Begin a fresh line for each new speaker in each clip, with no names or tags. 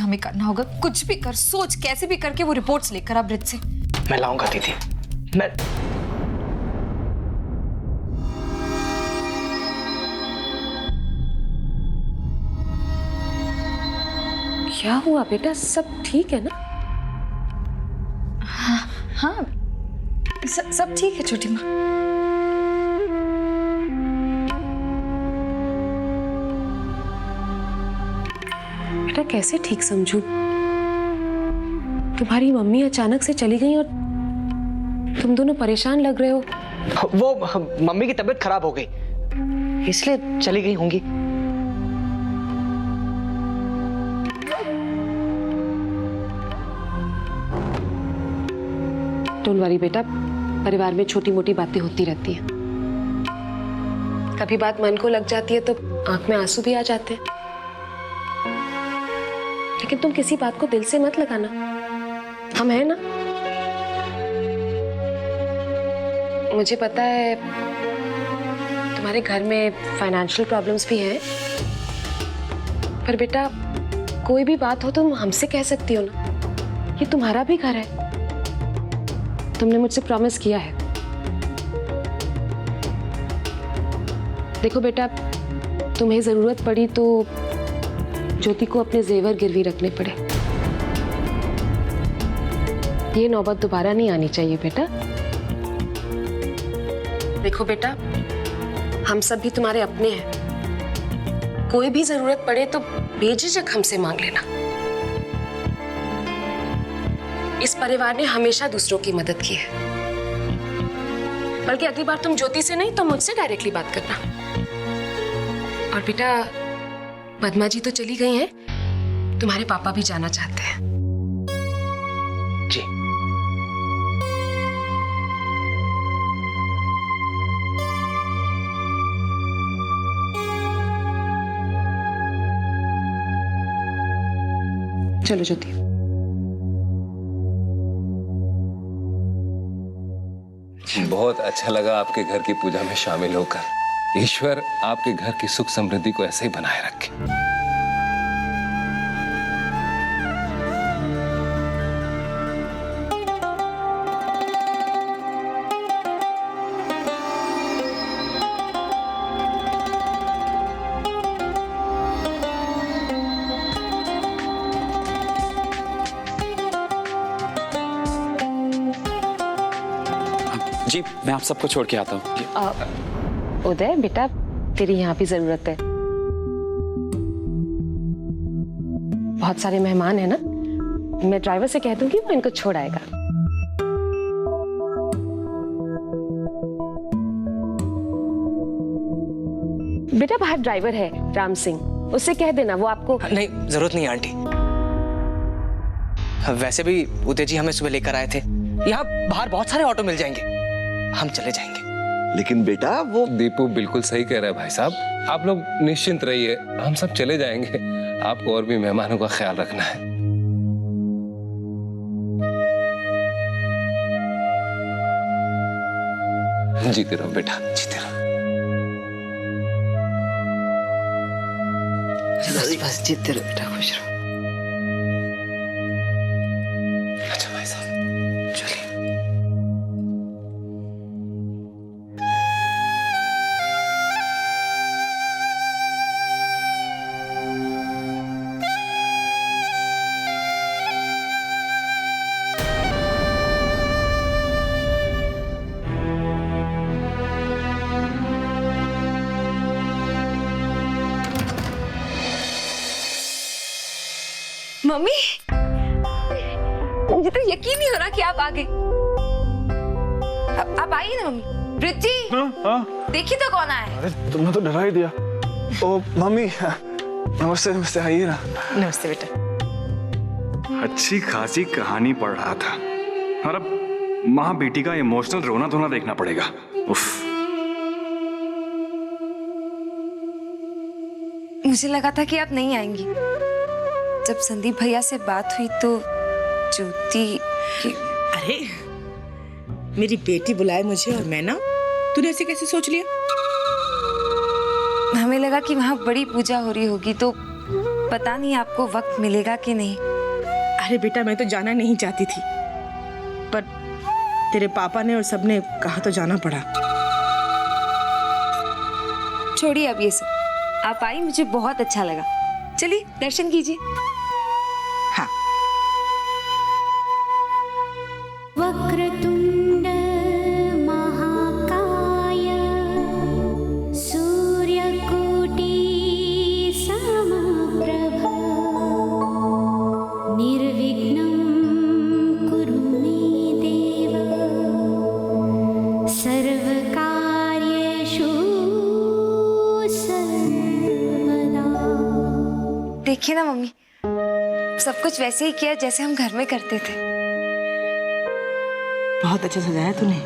हमें करना होगा। कुछ भी कर, सोच कैसे भी करके वो रिपोर्ट्स लेकर आ ब्रिज से।
मैं लाऊंगा दीदी। मैं
क्या हुआ बेटा, सब ठीक है ना?
हाँ सब ठीक है छोटी माँ।
बेटा कैसे ठीक समझूं? तुम्हारी मम्मी अचानक से चली गई और तुम दोनों परेशान लग रहे हो।
वो मम्मी की तबीयत खराब हो गई, इसलिए चली गई होंगी।
डोंट वरी बेटा, परिवार में छोटी मोटी बातें होती रहती हैं। कभी बात मन को लग जाती है तो आंख में आंसू भी आ जाते हैं। लेकिन तुम किसी बात को दिल से मत लगाना, हम हैं ना। मुझे पता है तुम्हारे घर में फाइनेंशियल प्रॉब्लम्स भी हैं, पर बेटा कोई भी बात हो तुम हमसे कह सकती हो ना, ये तुम्हारा भी घर है। तुमने मुझसे प्रॉमिस किया है। देखो बेटा, तुम्हें जरूरत पड़ी तो ज्योति को अपने जेवर गिरवी रखने पड़े, ये नौबत दोबारा नहीं आनी चाहिए बेटा। देखो बेटा, हम सब भी तुम्हारे अपने हैं, कोई भी जरूरत पड़े तो बेझिझक हमसे मांग लेना। इस परिवार ने हमेशा दूसरों की मदद की है, बल्कि अगली बार तुम ज्योति से नहीं तो मुझसे डायरेक्टली बात करना। और बेटा, पद्मा जी तो चली गई हैं, तुम्हारे पापा भी जाना चाहते हैं।
जी
चलो ज्योति।
बहुत अच्छा लगा आपके घर की पूजा में शामिल होकर। ईश्वर आपके घर की सुख समृद्धि को ऐसे ही बनाए रखे।
जी मैं आप सबको छोड़ के आता हूँ।
उदय बेटा, तेरी यहाँ भी जरूरत है। बहुत सारे मेहमान हैं ना, मैं ड्राइवर से कह दूंगी, वो इनको छोड़ आएगा। बेटा बाहर ड्राइवर है राम सिंह, उससे कह देना, वो आपको।
नहीं, जरूरत नहीं आंटी। वैसे भी उदय जी हमें सुबह लेकर आए थे। यहाँ बाहर बहुत सारे ऑटो मिल जाएंगे, हम चले जाएंगे।
लेकिन बेटा वो
दीपू बिल्कुल सही कह रहा है भाई साहब, आप लोग निश्चिंत रहिए, हम सब चले जाएंगे। आपको और भी मेहमानों का ख्याल रखना है। जीते रहो बेटा, जीते रहो।
बस बस जीते रहो बेटा, खुश रहो।
अच्छा भाई साहब चलिए।
मम्मी, मुझे तो यकीन नहीं हो रहा कि आप आ गए। आप आइए ना मम्मी। ब्रिज जी, देखिए तो कौन आया है।
अरे तुमने तो डरा ही दिया। ओ मम्मी, नमस्ते नमस्ते, आइए ना।
नमस्ते बेटा।
अच्छी खासी कहानी पढ़ रहा था और अब माँ बेटी का इमोशनल रोना धोना देखना पड़ेगा। उफ।
मुझे लगा था कि आप नहीं आएंगी। जब संदीप भैया से बात हुई तो ज्योति की...
अरे मेरी बेटी बुलाए मुझे और मैं ना, तूने ऐसे कैसे सोच लिया?
हमें लगा कि वहाँ बड़ी पूजा हो रही होगी तो पता नहीं आपको वक्त मिलेगा कि नहीं।
अरे बेटा, मैं तो जाना नहीं चाहती थी, पर तेरे पापा ने और सबने कहा तो जाना पड़ा।
छोड़िए अब ये सब, आप आई, मुझे बहुत अच्छा लगा। चलिए दर्शन कीजिए।
हाँ।
वक्रतुंड महाकाय सूर्यकोटि समप्रभ निर्विघ्नं कुरु मे देव सर्वकार्येषु सर्वदा।
देखिए ना मम्मी, सब कुछ वैसे ही किया जैसे हम घर में करते थे।
बहुत अच्छा सजाया तूने।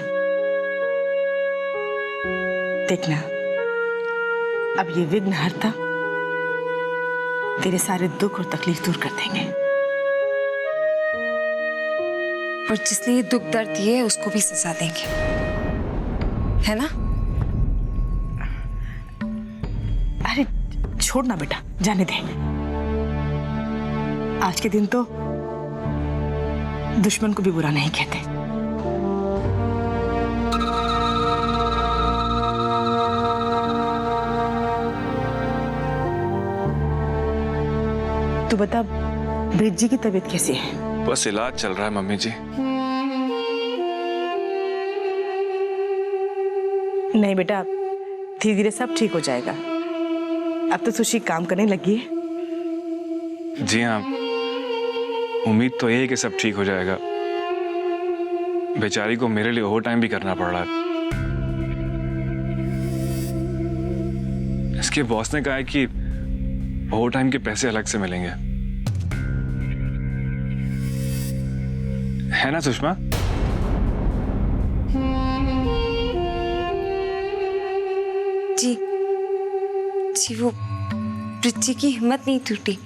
देखना, अब ये विघ्नहर्ता तेरे सारे दुख और तकलीफ दूर कर देंगे।
और जिसने ये दुख दर्द दिए है उसको भी सजा देंगे, है ना?
अरे छोड़ ना बेटा, जाने दे। आज के दिन तो दुश्मन को भी बुरा नहीं कहते। तू बता, ब्रिज जी की तबीयत कैसी है?
बस इलाज चल रहा है मम्मी जी।
नहीं बेटा, धीरे धीरे सब ठीक हो जाएगा। अब तो सुशी काम करने लगी है।
जी हाँ, उम्मीद तो यही है कि सब ठीक हो जाएगा। बेचारी को मेरे लिए ओवर टाइम भी करना पड़ रहा है। इसके बॉस ने कहा है कि ओवर टाइम के पैसे अलग से मिलेंगे, है ना सुषमा?
जी जी, वो ब्रिज की हिम्मत नहीं टूटी।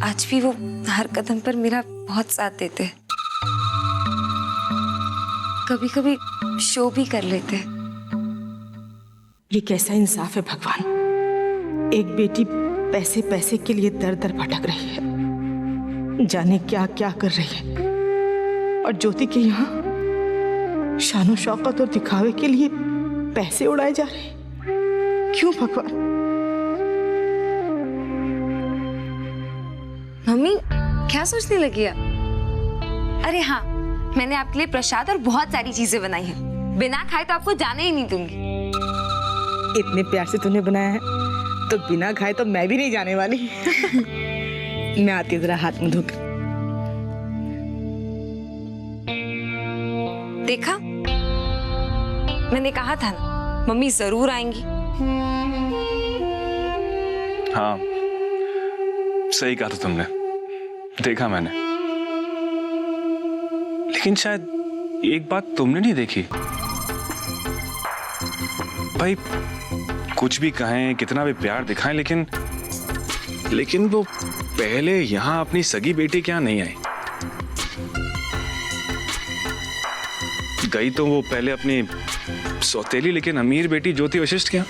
आज भी वो हर कदम पर मेरा बहुत साथ देते हैं। कभी कभी शो भी कर लेते हैं।
ये कैसा इंसाफ है भगवान। एक बेटी पैसे पैसे के लिए दर दर भटक रही है, जाने क्या क्या कर रही है, और ज्योति के यहाँ शानो शौकत और दिखावे के लिए पैसे उड़ाए जा रहे हैं। क्यों भगवान?
मम्मी क्या सोचने लगी आप? अरे हाँ, मैंने आपके लिए प्रसाद और बहुत सारी चीजें बनाई हैं। बिना खाए तो आपको जाने ही नहीं दूंगी।
इतने प्यार से तूने बनाया है तो बिना खाए तो मैं भी नहीं जाने वाली। मैं आती हूँ, जरा हाथ मुंह धोकर।
देखा, मैंने कहा था ना, मम्मी जरूर आएंगी।
हाँ, सही कहा था तुमने, देखा मैंने। लेकिन शायद एक बात तुमने नहीं देखी। भाई कुछ भी कहें, कितना भी प्यार दिखाएं, लेकिन वो पहले यहां अपनी सगी बेटी के यहां नहीं आई। गई तो वो पहले अपनी सौतेली लेकिन अमीर बेटी ज्योति वशिष्ठ के यहाँ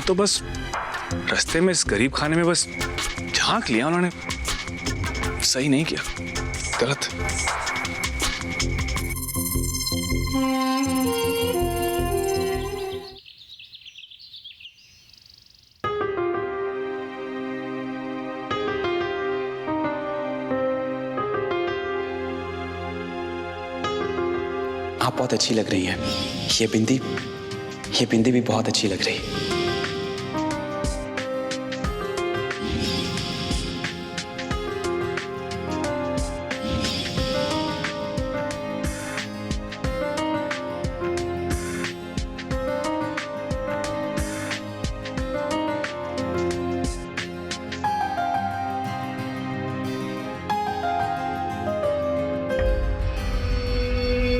तो बस रास्ते में इस गरीब खाने में बस झांक लिया उन्होंने। सही नहीं किया, गलत।
आप बहुत अच्छी लग रही है। ये बिंदी भी बहुत अच्छी लग रही है।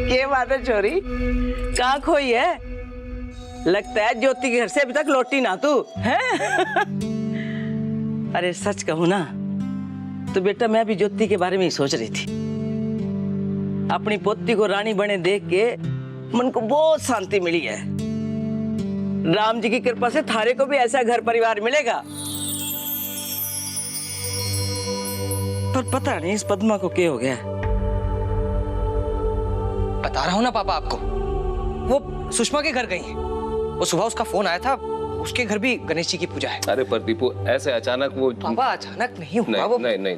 ये बात है छोरी, कहाँ खोई है? लगता है ज्योति के घर से अभी तक लौटी ना तू है। अरे सच कहूं ना तो बेटा, मैं भी ज्योति के बारे में ही सोच रही थी। अपनी पोती को रानी बने देख के मन को बहुत शांति मिली है। राम जी की कृपा से थारे को भी ऐसा घर परिवार मिलेगा। पर पता नहीं इस पद्मा को क्या हो गया।
बता रहा हूँ ना पापा आपको, वो सुषमा के घर गई है। वो सुबह उसका फोन आया था, उसके घर भी गणेश जी की पूजा है।
अरे पर दीपू ऐसे अचानक वो
पापा अचानक नहीं हुआ
नहीं,
वो।
नहीं नहीं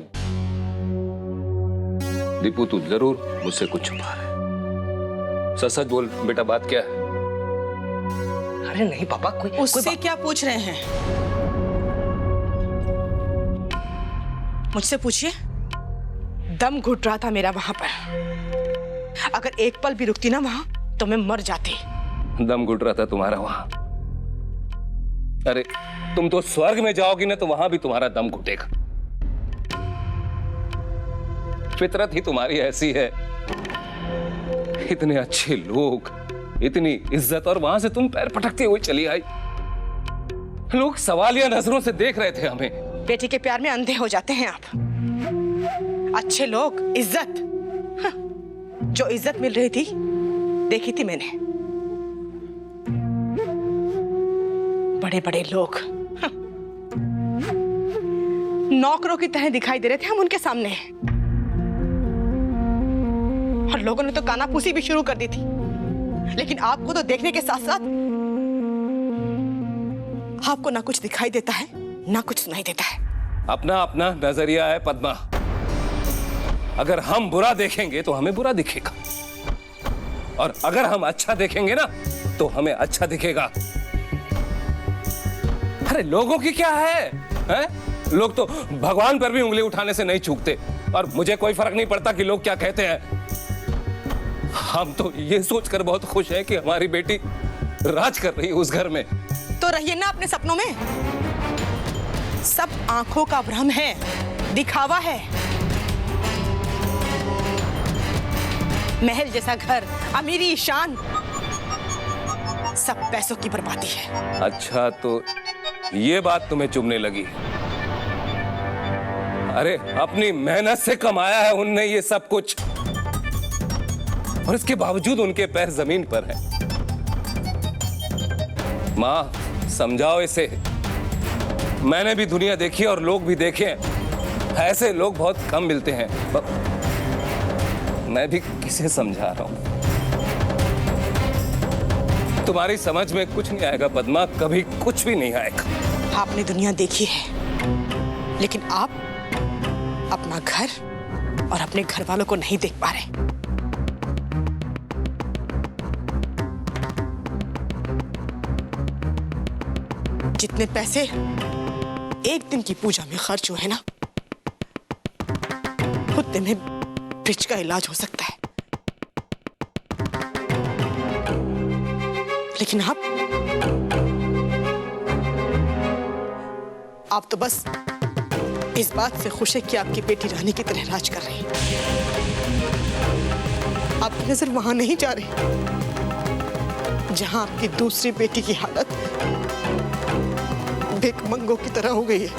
दीपू तू जरूर मुझसे कुछ छुपा रहा है। सच सच बोल बेटा, बात क्या है?
अरे नहीं पापा, कोई
उससे क्या पूछ रहे हैं? मुझसे पूछिए। दम घुट रहा था मेरा वहां पर। अगर एक पल भी रुकती ना वहां तो मैं मर जाती।
दम घुट रहा था तुम्हारा वहां? अरे तुम तो स्वर्ग में जाओगी ना तो वहां भी तुम्हारा दम घुटेगा। फितरत ही तुम्हारी ऐसी है। इतने अच्छे लोग, इतनी इज्जत, और वहां से तुम पैर पटकते हुए चली आई। लोग सवालिया नजरों से देख रहे थे हमें।
बेटी के प्यार में अंधे हो जाते हैं आप। अच्छे लोग, इज्जत। हाँ, जो इज्जत मिल रही थी देखी थी मैंने। बड़े बड़े लोग हाँ, नौकरों की तरह दिखाई दे रहे थे हम उनके सामने। और लोगों ने तो कानाफूसी भी शुरू कर दी थी। लेकिन आपको तो देखने के साथ साथ आपको ना कुछ दिखाई देता है ना कुछ सुनाई देता है।
अपना अपना नजरिया है पद्मा। अगर हम बुरा देखेंगे तो हमें बुरा दिखेगा, और अगर हम अच्छा देखेंगे ना तो हमें अच्छा दिखेगा। अरे लोगों की क्या है, हैं? लोग तो भगवान पर भी उंगली उठाने से नहीं चूकते, और मुझे कोई फर्क नहीं पड़ता कि लोग क्या कहते हैं। हम तो ये सोचकर बहुत खुश हैं कि हमारी बेटी राज कर रही है उस घर में।
तो रहिए ना अपने सपनों में। सब आंखों का भ्रम है, दिखावा है। महल जैसा घर, अमीरी, शान, सब पैसों की बर्बादी है।
अच्छा तो ये बात तुम्हें चुभने लगी? अरे अपनी मेहनत से कमाया है उनने ये सब कुछ, और इसके बावजूद उनके पैर जमीन पर हैं। माँ समझाओ इसे। मैंने भी दुनिया देखी और लोग भी देखे हैं। ऐसे लोग बहुत कम मिलते हैं। मैं भी किसे समझा रहा हूं? तुम्हारी समझ में कुछ नहीं आएगा पद्मा, कभी कुछ भी नहीं आएगा।
आपने दुनिया देखी है, लेकिन आप अपना घर और अपने घर वालों को नहीं देख पा रहे। जितने पैसे एक दिन की पूजा में खर्च हुए ना, उतने में ब्रिज का इलाज हो सकता है। लेकिन आप तो बस इस बात से खुश है कि आपकी बेटी रानी की तरह राज कर रही है। आपकी नजर वहां नहीं जा रही जहां आपकी दूसरी बेटी की हालत भिखमंगों की तरह हो गई है।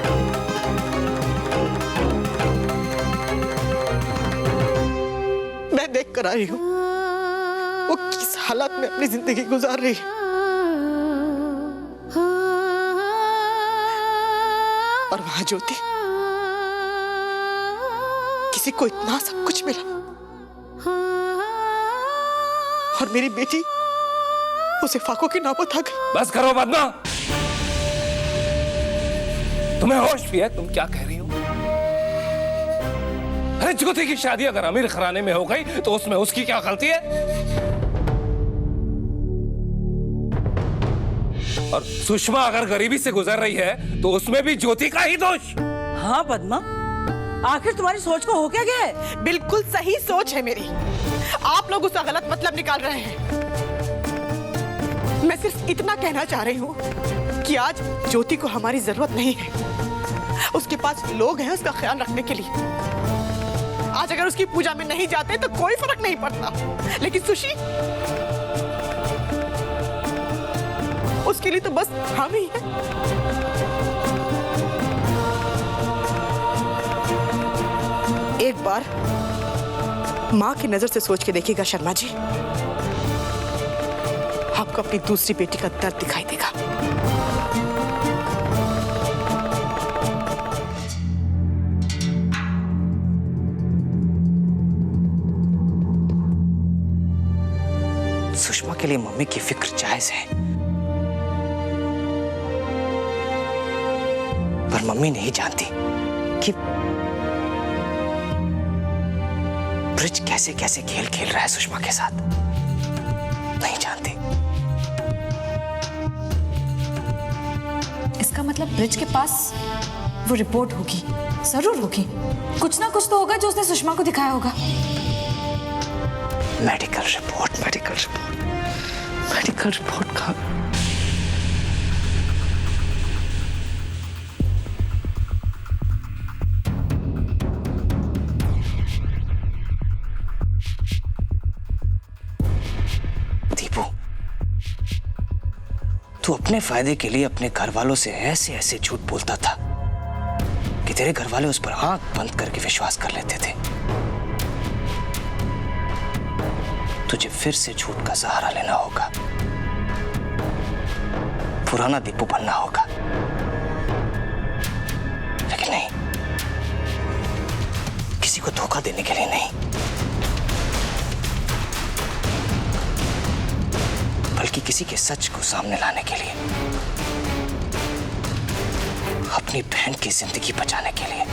मैं देख कर आई हूं वो किस हालत में अपनी जिंदगी गुजार रही है। और वहां ज्योति, किसी को इतना सब कुछ मिला, और मेरी बेटी उसे फाकों की नौबत आ गई।
बस करो पद्मा, तुम्हें होश भी है? तुम क्या कह रही हो? अरे ज्योति की शादी अगर अमीर घराने में हो गई तो उसमें उसकी क्या गलती है? और सुषमा अगर गरीबी से गुजर रही है तो उसमें भी ज्योति का ही दोष।
हाँ पद्मा, आखिर तुम्हारी सोच को हो क्या गया है?
बिल्कुल सही सोच है मेरी। आप लोग उसका गलत मतलब निकाल रहे हैं। मैं सिर्फ इतना कहना चाह रही हूँ कि आज ज्योति को हमारी जरूरत नहीं है। उसके पास लोग हैं उसका ख्याल रखने के लिए। आज अगर उसकी पूजा में नहीं जाते तो कोई फर्क नहीं पड़ता, लेकिन सुशी, उसके लिए तो बस हम ही हैं। एक बार माँ की नजर से सोच के देखिएगा शर्मा जी, को अपनी दूसरी बेटी का दर्द दिखाई देगा।
सुषमा के लिए मम्मी की फिक्र जायज है, पर मम्मी नहीं जानती कि ब्रिज कैसे कैसे खेल खेल रहा है सुषमा के साथ। नहीं जानती।
इसका मतलब ब्रिज के पास वो रिपोर्ट होगी, जरूर होगी। कुछ ना कुछ तो होगा जो उसने सुषमा को दिखाया होगा।
Medical report, medical report, medical report का दीपू, तू अपने फायदे के लिए अपने घर वालों से ऐसे ऐसे झूठ बोलता था कि तेरे घर वाले उस पर आंख बंद करके विश्वास कर लेते थे। तुझे फिर से झूठ का सहारा लेना होगा, पुराना दीपू बनना होगा। लेकिन नहीं, किसी को धोखा देने के लिए नहीं, बल्कि किसी के सच को सामने लाने के लिए, अपनी बहन की जिंदगी बचाने के लिए।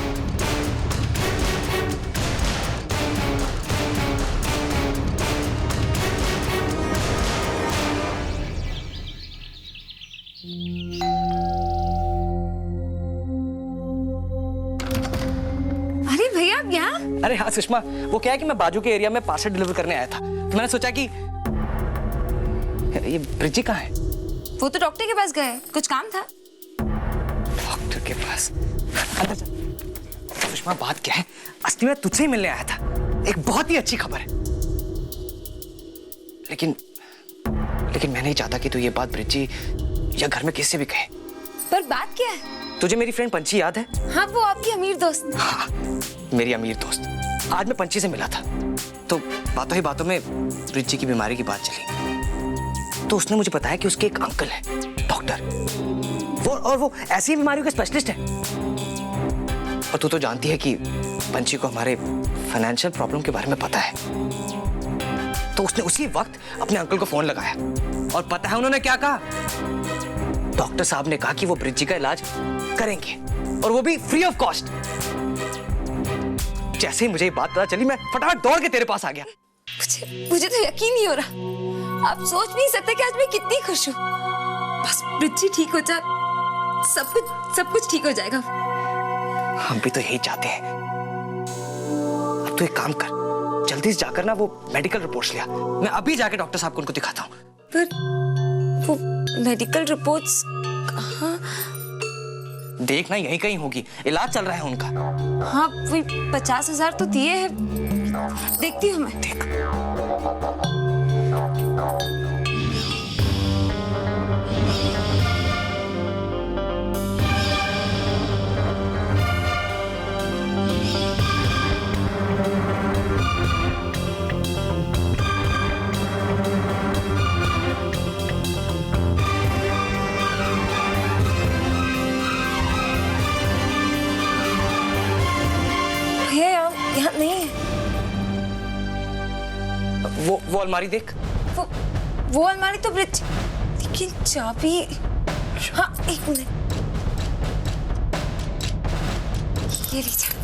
अरे भैया आप यहाँ?
अरे हाँ सुषमा, वो क्या है कि मैं बाजू के एरिया में पार्सल डिलीवर करने आया था, तो मैंने सोचा कि ये ब्रिजी कहाँ है?
वो तो डॉक्टर के पास गए, कुछ काम था।
डॉक्टर के पास? अंदर चल। सुषमा बात क्या है, असली में तुझसे ही मिलने आया था। एक बहुत ही अच्छी खबर है, लेकिन मैं नहीं चाहता कि तू ये बात ब्रिजी या घर में किसी भी कहे।
पर बात क्या है?
तुझे मेरी फ्रेंड पंची याद है?
हाँ, वो आपकी अमीर दोस्त।
हाँ, मेरी अमीर दोस्त। आज मैं पंची से मिला था, तो बातों ही बातों में ब्रिजी की बीमारी की बात चली। तो उसने मुझे बताया कि उसके एक अंकल है डॉक्टर, वो ऐसी बीमारियों के स्पेशलिस्ट है। और तू तो जानती है कि पंची को हमारे फाइनेंशियल प्रॉब्लम के बारे में पता है। तो उसने उसी वक्त अपने अंकल को फोन लगाया, और पता है उन्होंने क्या कहा? डॉक्टर साहब ने कहा कि वो ब्रिजी का इलाज करेंगे, और वो भी फ्री ऑफ कॉस्ट। जैसे ही मुझे ये बात पता चली, मैं फटाफट दौड़ के तेरे पास आ गया।
मुझे तो यकीन नहीं हो रहा। आप सोच नहीं सकते कि आज मैं कितनी खुश हूँ। बस ब्रिजी ठीक हो जाए, सब कुछ ठीक हो जाएगा।
हम भी तो यही चाहते हैं। अब तू एक काम कर, जल्दी से जाकर ना वो मेडिकल रिपोर्ट्स लिया। मैं अभी जाके डॉक्टर साहब को उनको दिखाता हूँ।
पर वो मेडिकल रिपोर्ट्स कहाँ?
देखना यहीं कहीं होगी, इलाज चल रहा है उनका।
हाँ, वही 50,000 तो दिए हैं। देखती हूँ मैं।
देख।
यहाँ नहीं है।
वो अलमारी देख।
वो अलमारी तो ब्रिज, लेकिन चाबी। हाँ, एक मिनट, ये लीजिए।